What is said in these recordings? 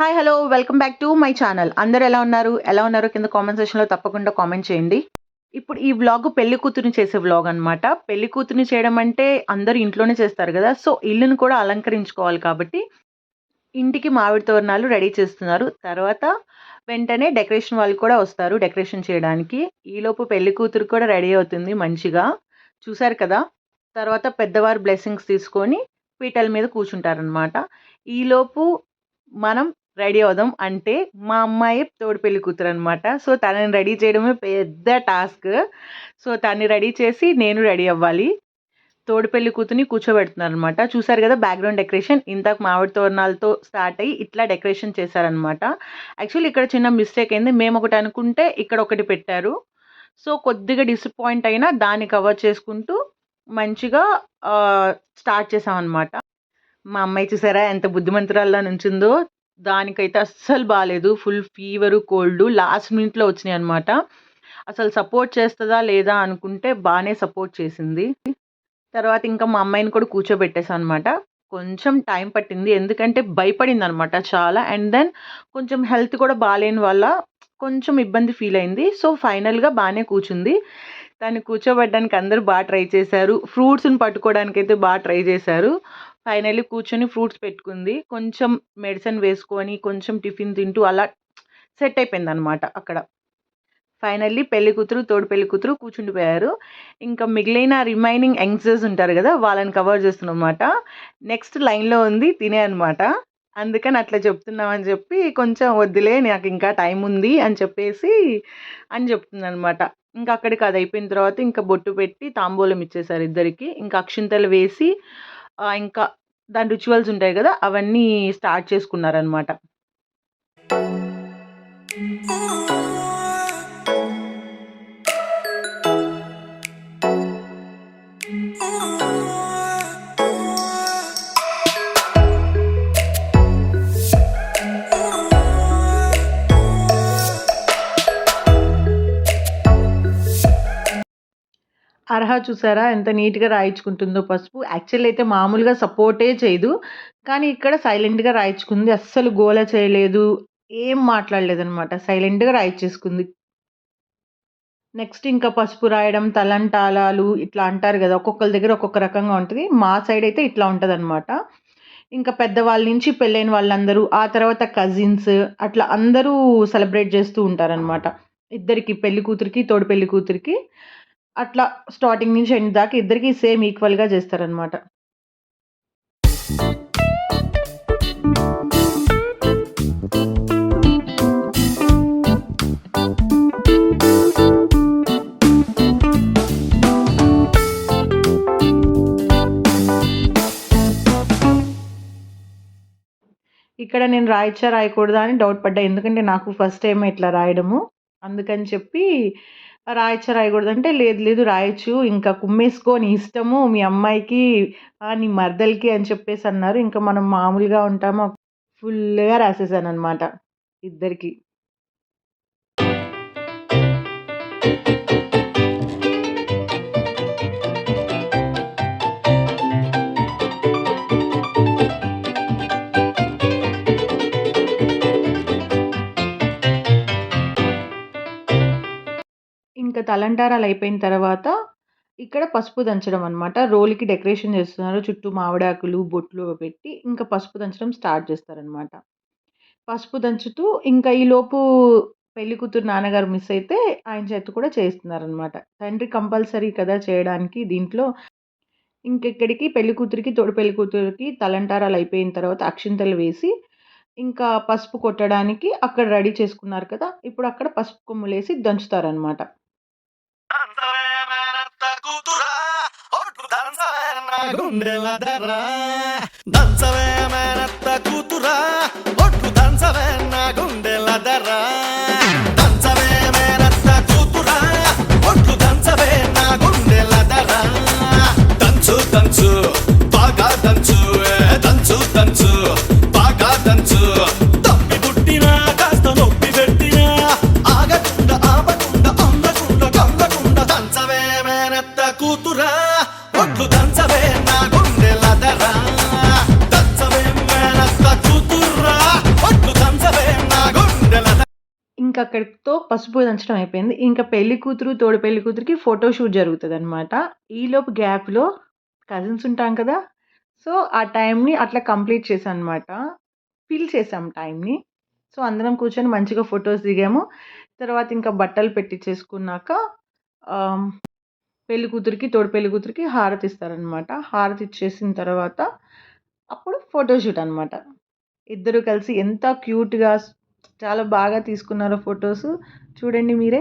Hi! Hello! Welcome back to my channel. అందరూ ఎలా ఉన్నారు? ఎలా ఉన్నారో కింద కామెంట్ సెక్షన్‌లో తప్పకుండా కామెంట్ చేయండి. ఇప్పుడు ఈ వ్లాగ్ పెళ్లి కూతురిని చేసే వ్లాగ్ అనమాట. పెళ్లి కూతురిని చేయడం అంటే అందరూ ఇంట్లోనే చేస్తారు గదా! సో, ఇల్లుని కూడా అలంకరించుకోవాలి కాబట్టి ఇంటికి మామిడి తోరణాలు రెడీ చేస్తున్నారు. తర్వాత వెంటనే డెకరేషన్ వాళ్ళు కూడా వస్తారు డెకరేషన్ చేయడానికి. ఈలోపు పెళ్లి కూతురు కూడా రెడీ అవుతుంది మంచిగా. చూసారు కదా! తర్వాత పెద్దవారు బ్లెస్సింగ్స్ తీసుకొని పీటల మీద కూర్చుంటారనమాట. ఈలోపు మనం రెడీ అవుదాం. అంటే మా అమ్మాయి తోడు పెళ్లి కూతురనమాట. సో, తనని రెడీ చేయడమే పెద్ద టాస్క్. సో, తనని రెడీ చేసి నేను రెడీ అవ్వాలి. తోడు పెళ్లి కూతురిని కూర్చోబెడుతున్నారనమాట. చూసారు గదా! బ్యాక్‌గ్రౌండ్ డెకరేషన్ ఇందాక మామిడి తోరణాలతో స్టార్ట్ అయ్యి ఇట్లా డెకరేషన్ చేశారనమాట. యాక్చువల్లీ ఇక్కడ చిన్న మిస్టేక్ అయింది. మేమొకటి అనుకుంటే ఇక్కడ ఒకటి పెట్టారు. సో, కొద్దిగా డిసప్పాయింట్ అయినా దాన్ని కవర్ చేసుకుంటూ మంచిగా స్టార్ట్ చేశామనమాట. మా అమ్మాయి చూసారా ఎంత బుద్ధిమంతురాల్లా నుంచుందో. దానికైతే అస్సలు బాలేదు. ఫుల్ ఫీవరు, కోల్డు లాస్ట్ మినిట్‌లో వచ్చినాయన్నమాట. అసలు సపోర్ట్ చేస్తదా లేదా అనుకుంటే బానే సపోర్ట్ చేసింది. తర్వాత ఇంకా మా అమ్మాయిని కూడా కూర్చోబెట్టేసానన్నమాట. కొంచెం టైం పట్టింది. ఎందుకంటే భయపడిందన్నమాట చాలా. అండ్ దెన్ కొంచెం హెల్త్ కూడా బాలేని వల్ల కొంచెం ఇబ్బంది ఫీల్ అయింది. సో, ఫైనల్‌గా బానే కూర్చుంది. దాన్ని కూర్చోబెట్టడానికి అందరూ ట్రై చేశారు. ఫ్రూట్స్‌ని పట్టుకోవడానికైతే ట్రై చేశారు. ఫైనల్లీ కూర్చొని ఫ్రూట్స్ పెట్టుకుంది. కొంచెం మెడిసిన్ వేసుకొని, కొంచెం టిఫిన్ తింటూ అలా సెట్ అయిపోయిందనమాట అక్కడ. ఫైనల్లీ పెళ్లి కూతురు, తోడు పెళ్లి కూతురు కూర్చుండిపోయారు. ఇంకా మిగిలిన రిమైనింగ్ యంగ్‌స్టర్స్ ఉంటారు గదా! వాళ్ళని కవర్ చేస్తున్నామన్నమాట. నెక్స్ట్ లైన్‌లో ఉంది తినే అనమాట. అందుకని అట్లా చెప్తున్నామని చెప్పి కొంచెం వద్దులే నాకింకా టైం ఉంది అని చెప్పేసి అని చెప్తుందనమాట. ఇంకా అక్కడికి అది అయిపోయిన తర్వాత ఇంకా బొట్టు పెట్టి తాంబూలం ఇచ్చేసారు ఇద్దరికీ. ఇంకా అక్షింతలు వేసి ఇంకా దాని రిచువల్స్ ఉంటాయి గదా! అవన్నీ స్టార్ట్ చేసుకున్నారనమాట. అర్హ చూసారా ఎంత నీట్‌గా రాయించుకుంటుందో పసుపు. యాక్చువల్లీ అయితే మామూలుగా సపోర్టే చేయదు. కానీ ఇక్కడ సైలెంట్‌గా రాయించుకుంది. అస్సలు గోల చేయలేదు. ఏం మాట్లాడలేదనమాట. సైలెంట్‌గా రాయించేసుకుంది. నెక్స్ట్ ఇంకా పసుపు రాయడం, తలంటాలాలు ఇట్లా అంటారు గదా! ఒక్కొక్కళ్ళ దగ్గర ఒక్కొక్క రకంగా ఉంటది. మా సైడ్ అయితే ఇట్లా ఉంటదనమాట. ఇంకా పెద్దవాళ్ళ నుంచి పెళ్ళైన వాళ్ళందరూ, ఆ తర్వాత కజిన్స్ అట్లా అందరూ సెలబ్రేట్ చేస్తూ ఉంటారనమాట. ఇద్దరికి పెళ్లి కూతురికి, తోడు పెళ్లి కూతురికి అట్లా స్టార్టింగ్ నుంచి ఎండ్ దాకా ఇద్దరికీ సేమ్ ఈక్వల్‌గా చేస్తారనమాట. ఇక్కడ నేను రాయొచ్చా? రాయకూడదా? అని డౌట్ పడ్డా. ఎందుకంటే నాకు ఫస్ట్ టైమ్ ఇట్లా రాయడము. అందుకని చెప్పి రాయొచ్చా? రాయకూడదంటే లేదు లేదు రాయొచ్చు. ఇంకా కుమ్మేసుకో నీ ఇష్టము మీ అమ్మాయికి నీ మరదలికి అని చెప్పేసన్నారు. ఇంకా మనం మామూలుగా ఉంటామా ఫుల్‌గా రాసేసాననమాట ఇద్దరికీ. ఇంకా తలంటారాలు అయిపోయిన తర్వాత ఇక్కడ పసుపు దంచడం అనమాట. రోలుకి డెకరేషన్ చేస్తున్నారు. చుట్టూ మామిడాకులు, బొట్లు పెట్టి ఇంకా పసుపు దంచడం స్టార్ట్ చేస్తారనమాట. పసుపు దంచుతూ ఇంకా ఈలోపు పెళ్లి కూతురు నాన్నగారు మిస్ అయితే ఆయన చేత కూడా చేయిస్తున్నారనమాట. తండ్రి కంపల్సరీ కదా చేయడానికి దీంట్లో. ఇంకెక్కడికి పెళ్లి కూతురికి, తోడు పెళ్లి కూతురికి తలంటారాలు అయిపోయిన తర్వాత అక్షింతలు వేసి, ఇంకా పసుపు కొట్టడానికి అక్కడ రెడీ చేసుకున్నారు కదా! ఇప్పుడు అక్కడ పసుపు కొమ్ములేసి దంచుతారనమాట. దంచవే మేనత్త కూతురా ఒట్లు దంచవే నా గుండెల దర్రా దంచవే మేనత్త కూతురా ఒట్లు దంచవే నా గుండెల దర్రా దంచవే మేనత్త కూతురా ఒట్లు దంచవే నా గుండెల దర్రా దంచు దంచు బాగా దంచు దంచు దంచు బాగా దంచు తప్పి పుట్టినా కాస్త నొప్పి పెట్టినా ఆగకుండా ఆపకుండా అందకుండా కమ్మకుండా దంచవే మేనత్త కూతురా ఒట్లు దంచవే నా గుండెల దర్రా దంచవే మేనత్త కూతురా ఒట్లు దంచ ఇంకక్కడితో పసుపు దంచడం అయిపోయింది. ఇంక పెళ్లి కూతురు, తోడు పెళ్లి కూతురికి ఫోటో షూట్ జరుగుతదనమాట. ఈలోపు గ్యాప్‌లో కజిన్స్ ఉంటాం కదా! సో, ఆ టైంని అట్లా కంప్లీట్ చేశాననమాట. ఫిల్ చేసాం టైంని. సో, అందరం కూర్చొని మంచిగా ఫోటోస్ దిగాము. తర్వాత ఇంకా బట్టలు పెట్టిచ్చేసుకున్నాక ఆహ్, పెళ్లి కూతురికి, తోడు పెళ్లి కూతురికి హారతిస్తారనమాట. హారతిచ్చేసిన తర్వాత అప్పుడు ఫోటో షూట్ అనమాట. ఇద్దరు కలిసి ఎంత క్యూట్‌గా చాలా బాగా తీసుకున్నారో ఫోటోసు. చూడండి మీరే.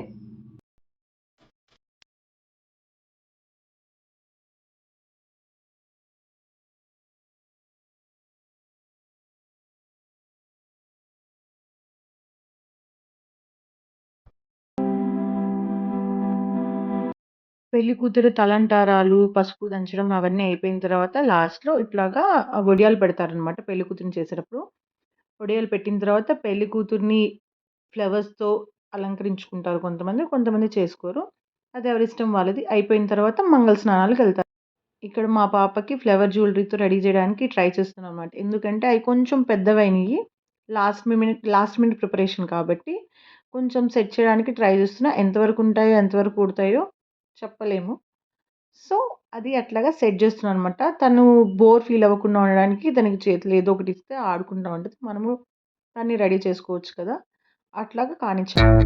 పెళ్లి కూతురు తలంటారాలు, పసుపు దంచడం అవన్నీ అయిపోయిన తర్వాత లాస్ట్‌లో ఇట్లాగా వడియాలు పెడతారనమాట పెళ్లి కూతురిని చేసేటప్పుడు. వడియాలు పెట్టిన తర్వాత పెళ్లి కూతురిని ఫ్లవర్స్‌తో అలంకరించుకుంటారు కొంతమంది. కొంతమంది చేసుకోరు. అది ఎవరిష్టం వాళ్ళది. అయిపోయిన తర్వాత మంగళ స్నానాలకెళ్తారు. ఇక్కడ మా పాపకి ఫ్లవర్ జ్యువెలరీతో రెడీ చేయడానికి ట్రై చేస్తున్నానన్నమాట. ఎందుకంటే అయి కొంచెం పెద్దవయినియి. లాస్ట్ మినిట్ ప్రిపరేషన్ కాబట్టి కొంచెం సెట్ చేయడానికి ట్రై చేస్తున్నా. ఎంతవరకు ఉంటాయో, ఎంతవరకు కుడతాయో చెప్పలేము. సో, అది అట్లాగా సెట్ చేస్తున్నానన్నమాట. తను బోర్ ఫీల్ అవ్వకుండా ఉండడానికి దానికి చేతిలో ఏదో ఒకటి ఇస్తే ఆడుకుంటా ఉంటది. మనము దాన్ని రెడీ చేసుకోవచ్చు కదా! అట్లాగా కానిచ్చాను.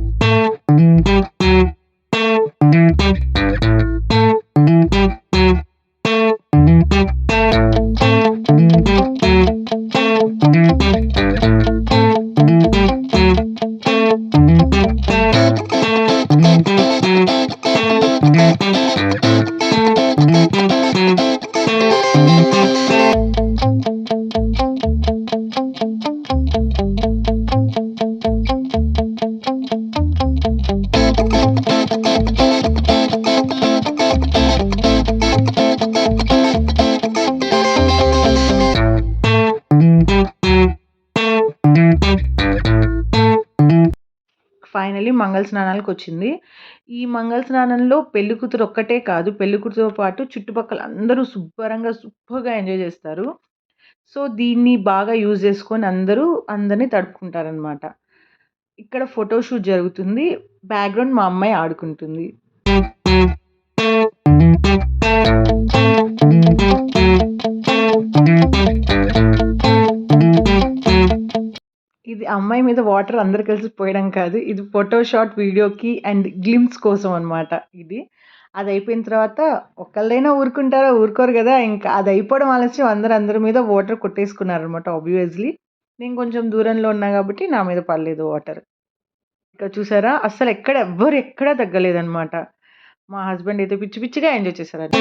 ఫైనల్లీ మంగళ స్నానాలకొచ్చింది. ఈ మంగళ స్నానంలో పెళ్లి కూతురు ఒక్కటే కాదు, పెళ్లి కూతురుతో పాటు చుట్టుపక్కల అందరూ శుభ్రంగా సూపర్‌గా ఎంజాయ్ చేస్తారు. సో, దీన్ని బాగా యూజ్ చేసుకొని అందరూ అందరిని తడుపుకుంటారనమాట. ఇక్కడ ఫోటో షూట్ జరుగుతుంది. బ్యాక్‌గ్రౌండ్ మా అమ్మాయి ఆడుకుంటుంది. ఇది అమ్మాయి మీద వాటర్ అందరూ కలిసి పోయడం కాదు. ఇది ఫోటో షాట్ వీడియోకి అండ్ గ్లింప్స్ కోసం అనమాట ఇది. అదయిపోయిన తర్వాత ఒకళ్ళైనా ఊరుకుంటారా? ఊరుకోరు గదా! ఇంకా అదయిపోవడం ఆలస్యం అందరి మీద వాటర్ కొట్టేసుకున్నారనమాట ఆబ్వియస్‌లీ. నేను కొంచెం దూరంలో ఉన్నా గాబట్టి నా మీద పడలేదు వాటర్. ఇక్కడ చూసారా? అస్సలెక్కడ ఎవ్వరు ఎక్కడ తగ్గలేదనమాట. మా హస్బెండ్ అయితే పిచ్చి పిచ్చిగా ఎంజాయ్ చేశారండి.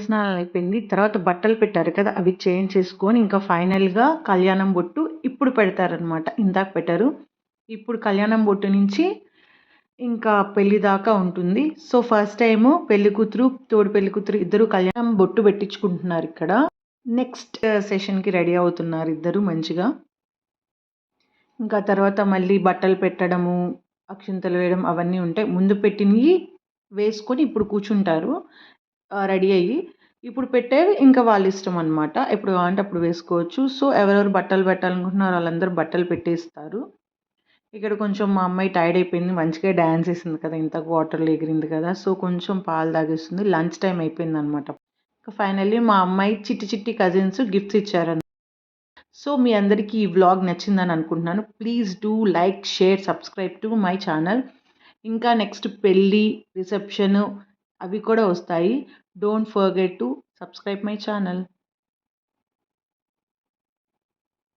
తలస్నానం అయిపోయింది. తర్వాత బట్టలు పెట్టారు కదా! అవి చేంజ్ చేసుకొని ఇంకా ఫైనల్‌గా కళ్యాణం బొట్టు ఇప్పుడు పెడతారనమాట. ఇందాక పెట్టారు. ఇప్పుడు కళ్యాణం బొట్టు నుంచి ఇంకా పెళ్లి దాకా ఉంటుంది. సో, ఫస్ట్ టైము పెళ్లి కూతురు, తోడు పెళ్లి కూతురు ఇద్దరు కళ్యాణం బొట్టు పెట్టించుకుంటున్నారు ఇక్కడ. నెక్స్ట్ సెషన్‌కి రెడీ అవుతున్నారు ఇద్దరు మంచిగా. ఇంకా తర్వాత మళ్ళీ బట్టలు పెట్టడము, అక్షింతలు వేయడం అవన్నీ ఉంటాయి. ముందు పెట్టినయి వేసుకొని ఇప్పుడు కూర్చుంటారు రెడీ అయ్యి. ఇప్పుడు పెట్టేవి ఇంకా వాళ్ళ ఇష్టం అనమాట. ఎప్పుడు కావాలంటే అప్పుడు వేసుకోవచ్చు. సో, ఎవరెవరు బట్టలు పెట్టాలనుకుంటున్నారో వాళ్ళందరూ బట్టలు పెట్టేస్తారు. ఇక్కడ కొంచెం మా అమ్మాయి టైర్డ్ అయిపోయింది. మంచిగా డాన్స్ ఏసింది కదా! ఇందాక వాటర్‌లో ఎగిరింది కదా! సో, కొంచెం పాలు తాగేస్తుంది. లంచ్ టైమ్ అయిపోయిందనమాట. ఫైనల్లీ మా అమ్మాయి చిట్టి చిట్టి కజిన్స్ గిఫ్ట్స్ ఇచ్చారనమాట. సో, మీ అందరికీ ఈ వ్లాగ్ నచ్చిందని అనుకుంటున్నాను. Please do like, share, subscribe to my channel. ఇంకా నెక్స్ట్ పెళ్లి, రిసెప్షను అవి కూడా వస్తాయి. Don't forget to subscribe my channel.